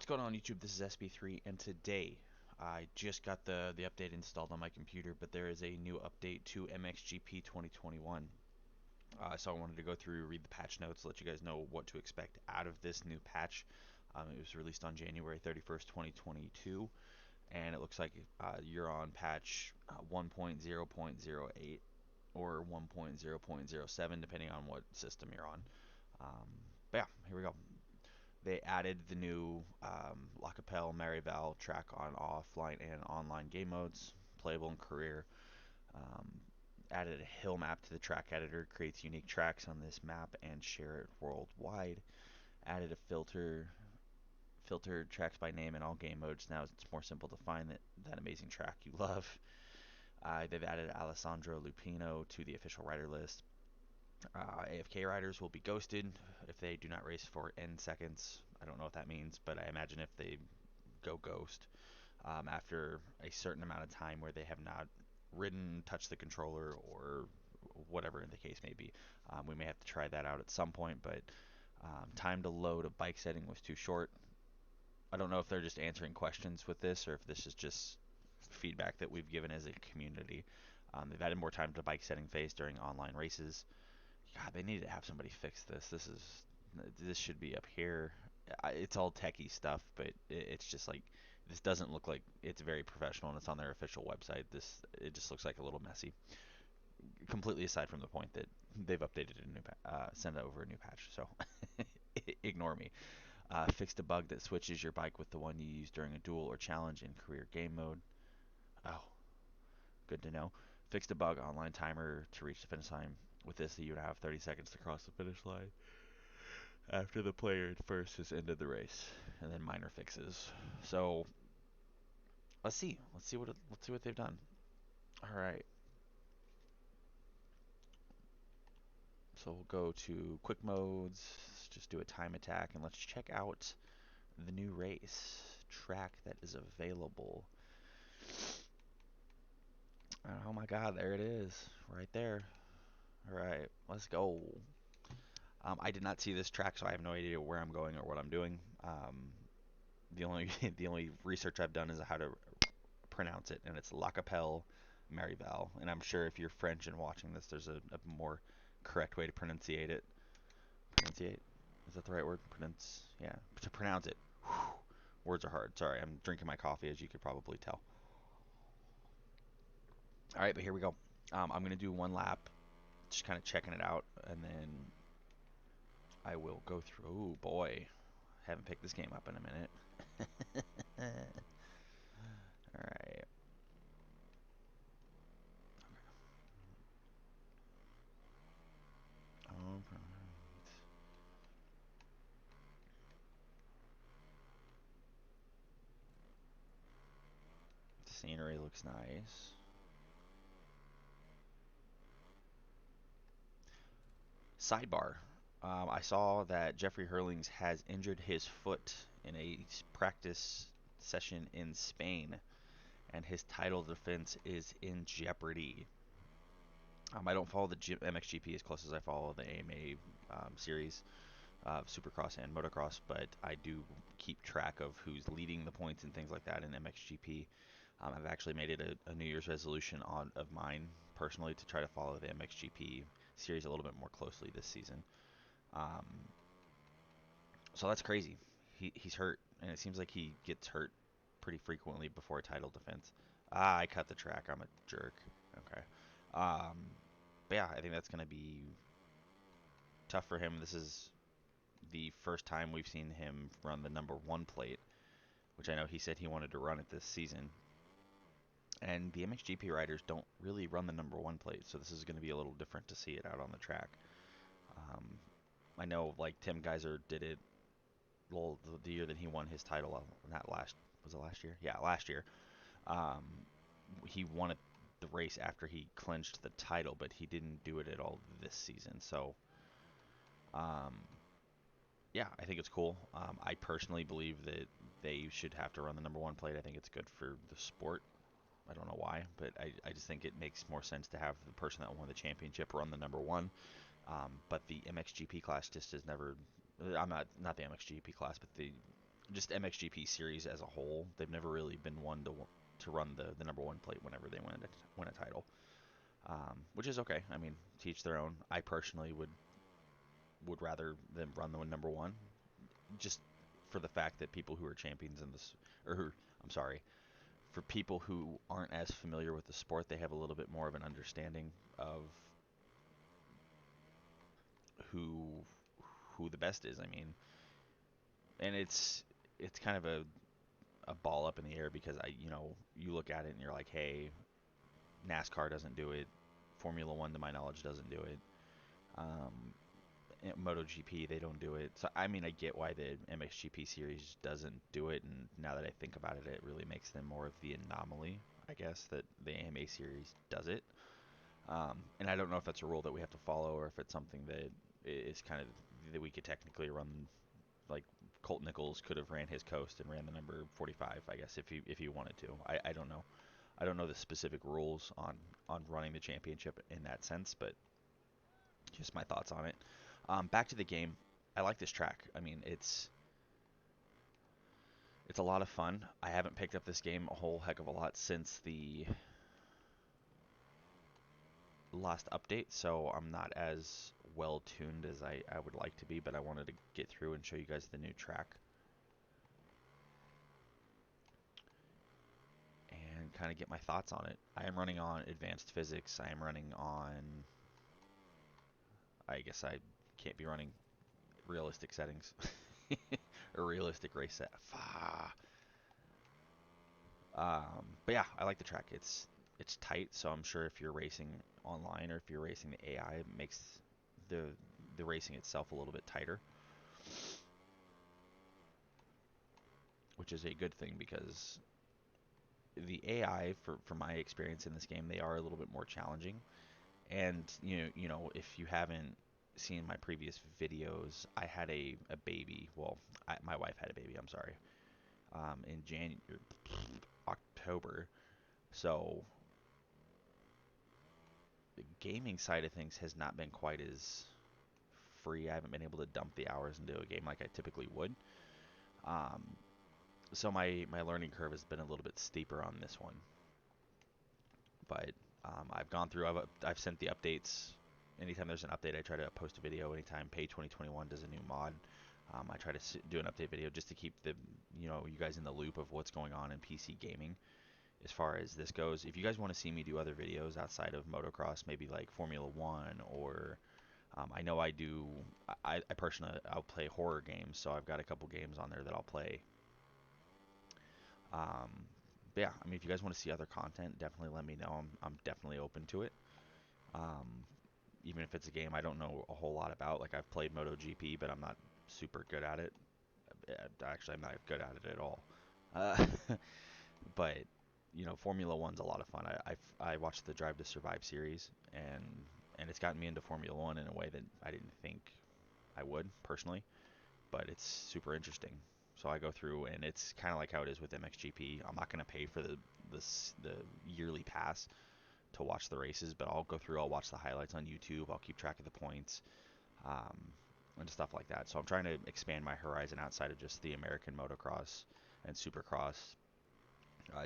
What's going on YouTube? This is SB3 and today I just got the update installed on my computer, but there is a new update to MXGP 2021. So I wanted to go through, read the patch notes, let you guys know what to expect out of this new patch. It was released on January 31st, 2022, and it looks like you're on patch 1.0.08 or 1.0.07 depending on what system you're on. But yeah, here we go. They added the new Lacapelle-Marival track on offline and online game modes, playable and career. Um, Added a hill map to the track editor, creates unique tracks on this map and share it worldwide. Added a filtered tracks by name in all game modes. Now it's more simple to find that amazing track you love. They've added Alessandro Lupino to the official rider list. AFK riders will be ghosted if they do not race for N seconds. I don't know what that means, but I imagine if they go ghost after a certain amount of time where they have not ridden, touched the controller, or whatever the case may be. We may have to try that out at some point, but time to load a bike setting was too short. I don't know if they're just answering questions with this or if this is just feedback that we've given as a community. They've added more time to bike setting phase during online races. God, they need to have somebody fix this. This should be up here. It's all techie stuff, but it's just like this doesn't look like it's very professional, and it's on their official website. It just looks like a little messy. Completely aside from the point that they've updated a new sent over a new patch, so ignore me. Fixed a bug that switches your bike with the one you use during a duel or challenge in career game mode. Oh, good to know. Fixed a bug online timer to reach the finish line. With this, you would have 30 seconds to cross the finish line after the player first has ended the race, and then minor fixes. So let's see what they've done. All right, so we'll go to quick modes. Let's just do a time attack, and let's check out the new race track that is available. Oh my God, there it is, right there. All right, let's go. I did not see this track, so I have no idea where I'm going or what I'm doing. The only the only research I've done is how to pronounce it, and it's Lacapelle-Marival. And I'm sure if you're French and watching this, there's a more correct way to pronunciate it. Pronunciate? Is that the right word? Yeah, to pronounce it. Whew. Words are hard. Sorry, I'm drinking my coffee, as you could probably tell. All right, but here we go. I'm gonna do one lap, just kind of checking it out, and then I will go through. Oh boy, haven't picked this game up in a minute. All right. All right. The scenery looks nice. Sidebar. I saw that Jeffrey Hurlings has injured his foot in a practice session in Spain, and his title defense is in jeopardy. I don't follow the MXGP as close as I follow the AMA series of Supercross and Motocross, but I do keep track of who's leading the points and things like that in MXGP. I've actually made it a New Year's resolution of mine personally to try to follow the MXGP series a little bit more closely this season. Um, so that's crazy. He's hurt, and it seems like he gets hurt pretty frequently before a title defense. I cut the track. I'm a jerk. Okay. Um, but yeah, I think that's going to be tough for him. This is the first time we've seen him run the number one plate, which I know he said he wanted to run it this season. And the MXGP riders don't really run the number one plate, so this is going to be a little different to see it out on the track. Um, I know like Tim Geiser did it well the year that he won his title. Not last was it last year? Yeah, last year. Um, he won it the race after he clinched the title, but he didn't do it at all this season. So, um, yeah, I think it's cool. I personally believe that they should have to run the number one plate. I think it's good for the sport. I don't know why, but I just think it makes more sense to have the person that won the championship run the number one. But the MXGP class just has never. I'm not the MXGP class, but the just MXGP series as a whole, they've never really been one to run the number one plate whenever they win a title, which is okay. I mean, teach their own. I personally would rather them run the number one, just for the fact that people who are champions in this, or who, I'm sorry, for people who aren't as familiar with the sport, they have a little bit more of an understanding of who who the best is. I mean, and it's kind of a ball up in the air because you look at it and you're like, hey, NASCAR doesn't do it, Formula One to my knowledge doesn't do it, um, MotoGP they don't do it. So I mean I get why the MXGP series doesn't do it, and now that I think about it, it really makes them more of the anomaly, I guess, that the AMA series does it. And I don't know if that's a rule that we have to follow or if it's something that is kind of that we could technically run, like Colt Nichols could have ran his coast and ran the number 45, I guess, if he wanted to. I don't know. I don't know the specific rules on running the championship in that sense, but just my thoughts on it. Back to the game. I like this track. I mean, it's a lot of fun. I haven't picked up this game a whole heck of a lot since the last update, so I'm not as well tuned as I would like to be, but I wanted to get through and show you guys the new track and kind of get my thoughts on it. I am running on advanced physics. I am running on, I guess I can't be running realistic settings or realistic race set. But yeah, I like the track. It's tight, so I'm sure if you're racing online or if you're racing the AI, it makes the the racing itself a little bit tighter, which is a good thing because the AI, for my experience in this game, they are a little bit more challenging. And if you haven't seen my previous videos, I had a baby. Well, my wife had a baby. I'm sorry. In January, October. So the gaming side of things has not been quite as free. I haven't been able to dump the hours into a game like I typically would. Um, so my learning curve has been a little bit steeper on this one. But I've gone through. I've sent the updates. Anytime there's an update, I try to post a video. Anytime Pay 2021 does a new mod, I try to do an update video just to keep you guys in the loop of what's going on in PC gaming as far as this goes. If you guys want to see me do other videos outside of motocross, maybe like Formula One, or I know I do. I personally I'll play horror games, so I've got a couple games on there that I'll play. Um, but yeah, I mean, if you guys want to see other content, definitely let me know. I'm definitely open to it. Um, Even if it's a game I don't know a whole lot about. Like I've played MotoGP, but I'm not super good at it. Actually, I'm not good at it at all. Uh, but Formula One's a lot of fun. I watched the Drive to Survive series, and it's gotten me into Formula One in a way that I didn't think I would personally. But it's super interesting. So I go through, and it's kind of like how it is with MXGP. I'm not going to pay for the yearly pass to watch the races, but I'll go through. I'll watch the highlights on YouTube. I'll keep track of the points, um, and stuff like that. So I'm trying to expand my horizon outside of just the American motocross and supercross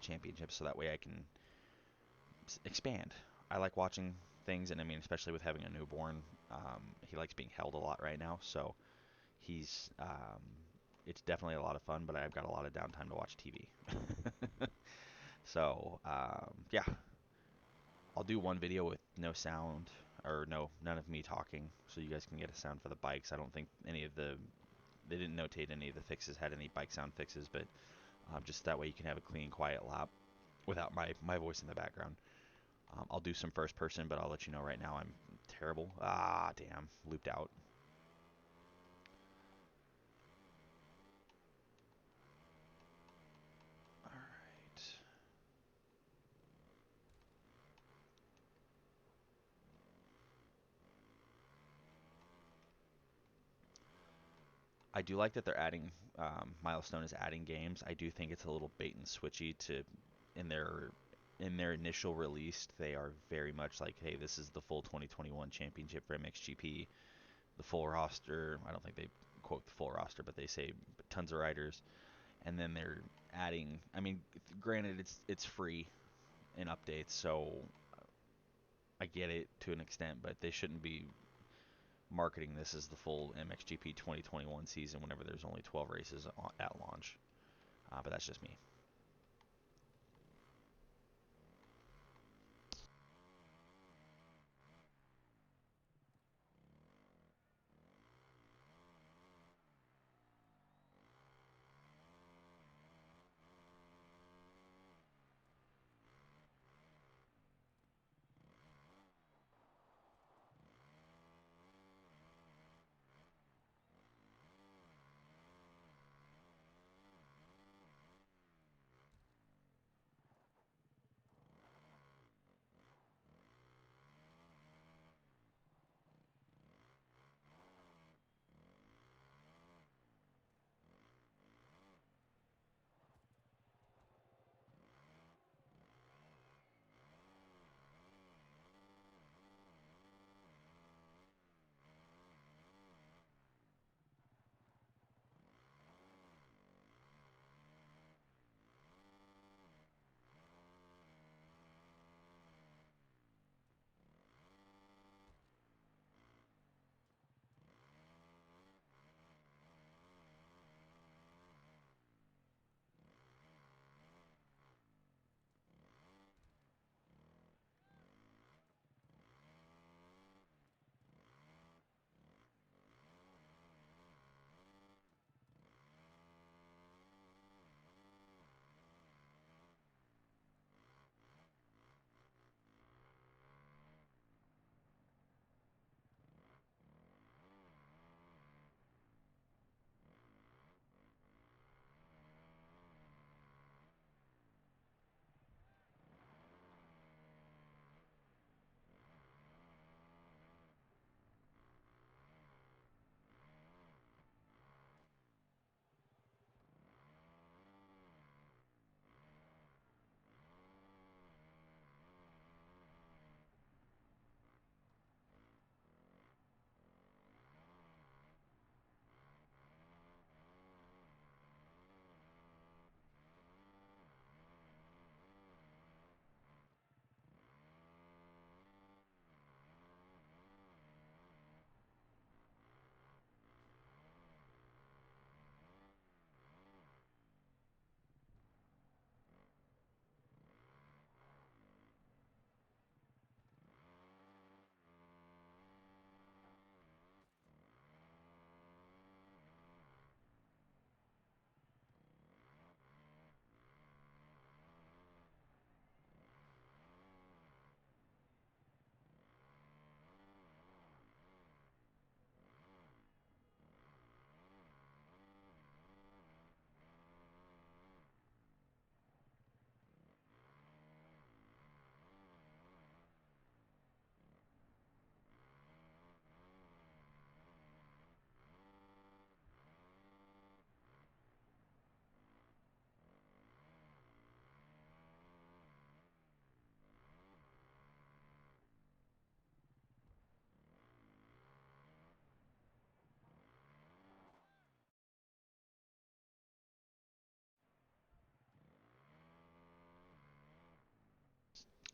championships, so that way I can expand. I like watching things, and I mean, especially with having a newborn, he likes being held a lot right now. So he's it's definitely a lot of fun, but I've got a lot of downtime to watch TV. So yeah, I'll do one video with no sound or none of me talking, so you guys can get a sound for the bikes. I don't think they didn't notate any of the fixes had any bike sound fixes, but just that way you can have a clean, quiet lap without my voice in the background. I'll do some first person, but I'll let you know right now I'm terrible. Ah, damn, looped out. All right. I do like that they're adding Milestone is adding games. I do think it's a little bait and switchy to in their in their initial release. They are very much like, hey, this is the full 2021 championship for MXGP, the full roster. I don't think they quote the full roster, but they say tons of riders. and then they're adding. I mean, granted, it's free in updates, so I get it to an extent, but they shouldn't be marketing this as the full MXGP 2021 season whenever there's only 12 races at launch. But that's just me.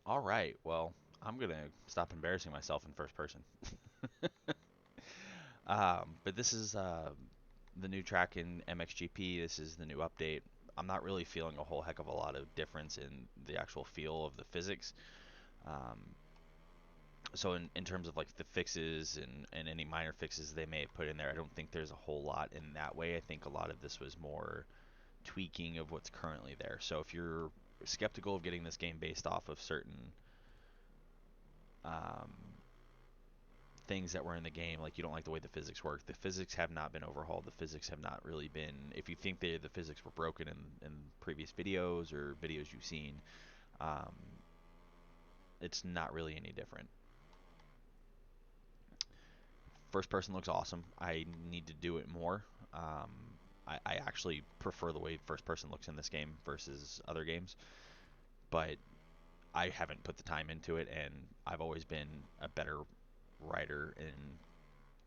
All right. Well, I'm gonna stop embarrassing myself in first person. But this is the new track in MXGP. This is the new update. I'm not really feeling a whole heck of a lot of difference in the actual feel of the physics. Um, so in terms of like the fixes and any minor fixes they may have put in there, I don't think there's a whole lot in that way. I think a lot of this was more tweaking of what's currently there. So if you're skeptical of getting this game based off of certain um, things that were in the game, like you don't like the way the physics work, the physics have not been overhauled. The physics have not really been. If you think the physics were broken in previous videos or videos you've seen, um, it's not really any different. First person looks awesome. I need to do it more. I actually prefer the way first person looks in this game versus other games, but I haven't put the time into it, and I've always been a better writer in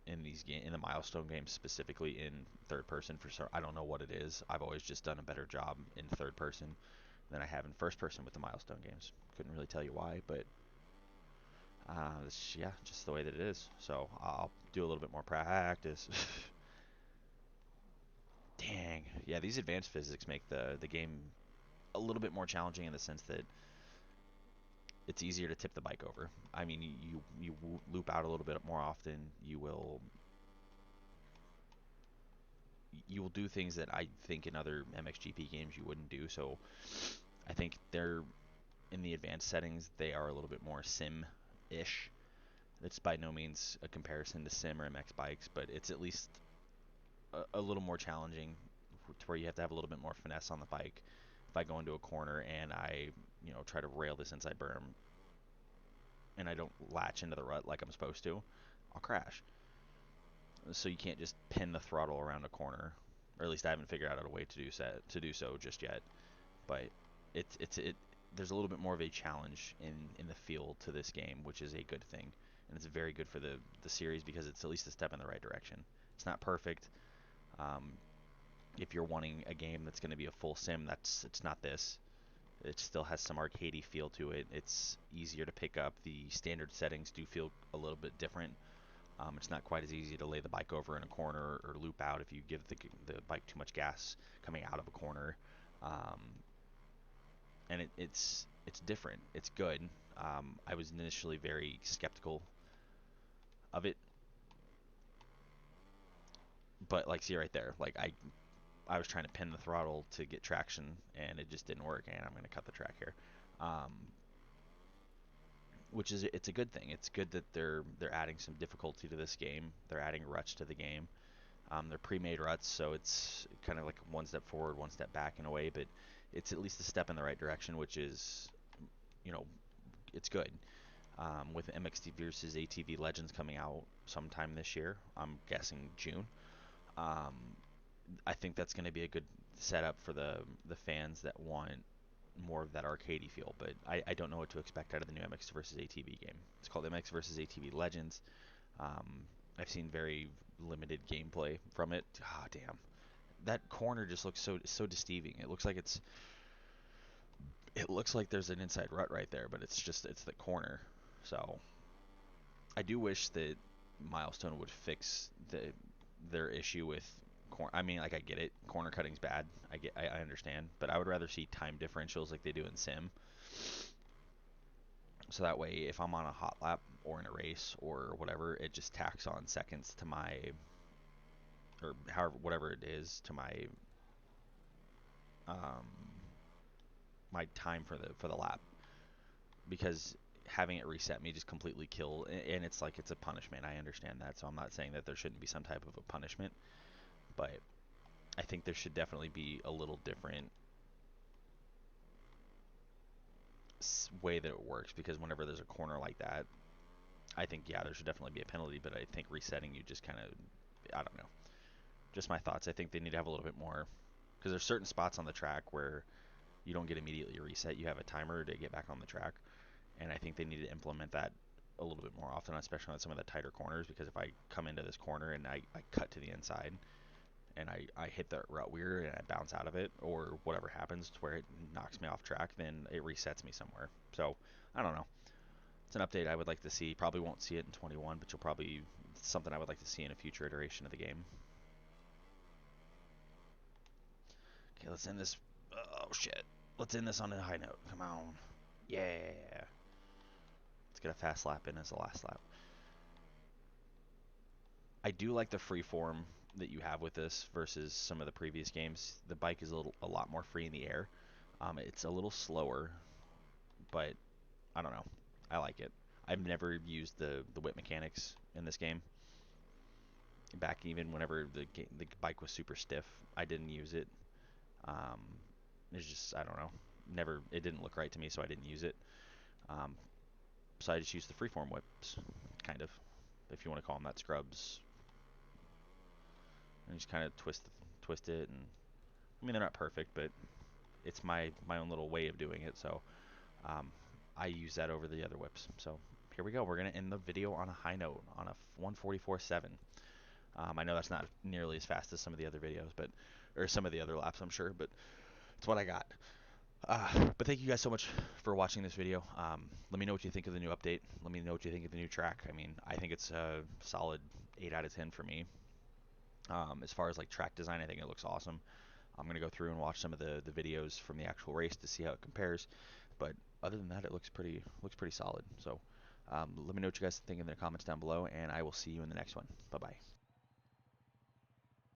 in in the milestone games, specifically in third person. For sure, I don't know what it is. I've always just done a better job in third person than I have in first person with the milestone games. Couldn't really tell you why, but yeah, just the way that it is. So I'll do a little bit more practice. Dang, yeah, these advanced physics make the game a little bit more challenging in the sense that it's easier to tip the bike over. I mean, you loop out a little bit more often. You will do things that I think in other MXGP games you wouldn't do. So I think they're in the advanced settings they are a little bit more sim-ish. It's by no means a comparison to sim or MX bikes, but it's at least a little more challenging to where you have to have a little bit more finesse on the bike. If I go into a corner and I, try to rail this inside berm and I don't latch into the rut like I'm supposed to, I'll crash. So you can't just pin the throttle around a corner, or at least I haven't figured out a way to do so just yet. But it there's a little bit more of a challenge in the feel to this game, which is a good thing, and it's very good for the series because it's at least a step in the right direction. It's not perfect. Um, if you're wanting a game that's going to be a full sim, it's not this. It still has some arcadey feel to it. It's easier to pick up. The standard settings do feel a little bit different. It's not quite as easy to lay the bike over in a corner or loop out if you give the bike too much gas coming out of a corner. Um, and it's different. It's good. I was initially very skeptical of it, but like see right there, like I was trying to pin the throttle to get traction and it just didn't work, and I'm going to cut the track here. Um, which is it's a good thing. It's good that they're adding some difficulty to this game. They're adding ruts to the game. They're pre-made ruts, so it's kind of like one step forward, one step back in a way, but it's at least a step in the right direction, which is, you know, it's good. With MXT versus ATV Legends coming out sometime this year, I'm guessing June. Um, I think that's going to be a good setup for the fans that want more of that arcadey feel, but I don't know what to expect out of the new MX versus ATV game. It's called MX versus ATV Legends. Um, I've seen very limited gameplay from it. Ah, damn. That corner just looks so deceiving. It looks like there's an inside rut right there, but it's the corner. So I do wish that Milestone would fix their issue with I mean, like I get it, corner cutting's bad. I understand, but I would rather see time differentials like they do in Sim. So that way, if I'm on a hot lap or in a race or whatever, it just tacks on seconds to my or however whatever it is to um, my time for the lap, because having it reset me just completely kill, and it's like it's a punishment. I understand that, so I'm not saying that there shouldn't be some type of a punishment, but I think there should definitely be a little different way that it works, because whenever there's a corner like that, I think yeah, there should definitely be a penalty, but I think resetting you just kind of, I don't know, just my thoughts. I think they need to have a little bit more, because there's certain spots on the track where you don't get immediately reset. You have a timer to get back on the track, and I think they need to implement that a little bit more often, especially on some of the tighter corners, because if I come into this corner and I cut to the inside and I hit the rut weir and I bounce out of it or whatever happens to where it knocks me off track, then it resets me somewhere. So I don't know. It's an update I would like to see. Probably won't see it in 21, but you'll probably it's something I would like to see in a future iteration of the game. Okay, let's end this. Oh shit. Let's end this on a high note. Come on. Yeah. Let's get a fast lap in as the last lap. I do like the free form that you have with this versus some of the previous games. The bike is a lot more free in the air. It's a little slower, but I don't know. I like it. I've never used the whip mechanics in this game. Back even whenever the bike was super stiff, I didn't use it. Um, it's just I don't know. Never it didn't look right to me, so I didn't use it. Um, so I just used the freeform whips, kind of, if you want to call them that, scrubs, and just kind of twist it, and I mean they're not perfect, but it's my own little way of doing it. So um, I use that over the other whips. So here we go. We're gonna end the video on a high note on a 144.7. I know that's not nearly as fast as some of the other videos, but or some of the other laps, I'm sure, but it's what I got. But thank you guys so much for watching this video. Let me know what you think of the new update. Let me know what you think of the new track. I mean, I think it's a solid 8 out of 10 for me. As far as like track design, I think it looks awesome. I'm gonna go through and watch some of the videos from the actual race to see how it compares. But other than that, it looks pretty solid. So let me know what you guys think in the comments down below, and I will see you in the next one. Bye bye.